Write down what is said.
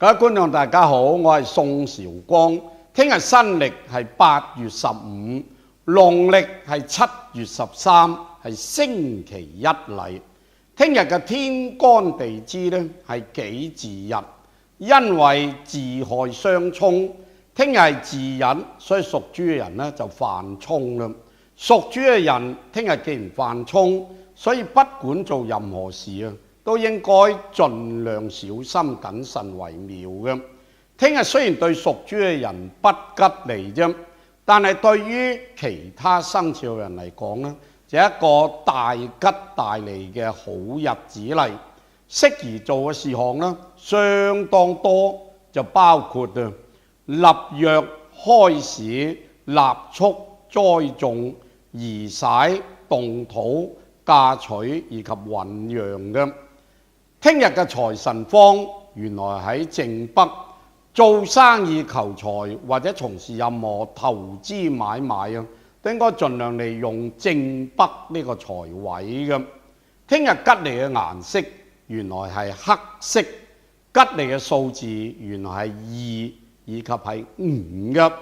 各位觀眾大家好，我係宋韶光。聽日新曆係8月15，農曆係7月13，係星期一嚟。聽日嘅天干地支呢係己巳日，因為巳亥相沖，聽日係巳日，所以屬豬嘅人呢就犯沖啦。屬豬嘅人聽日既然犯沖，所以不管做任何事啊，都應該盡量小心謹慎為妙嘅。聽日雖然對屬豬嘅人不吉利啫，但係對於其他生肖人嚟講呢，就係一個大吉大利嘅好日子嚟。適宜做嘅事項呢，相當多，就包括立約、開市、立畜、栽種、移徙、動土、嫁娶以及醞釀嘅。聽日嘅財神方原來喺正北，做生意求財或者從事任何投資買賣啊，都應該盡量利用正北呢個財位嘅。聽日吉利嘅顏色原來係黑色，吉利嘅數字原來係2以及係5嘅。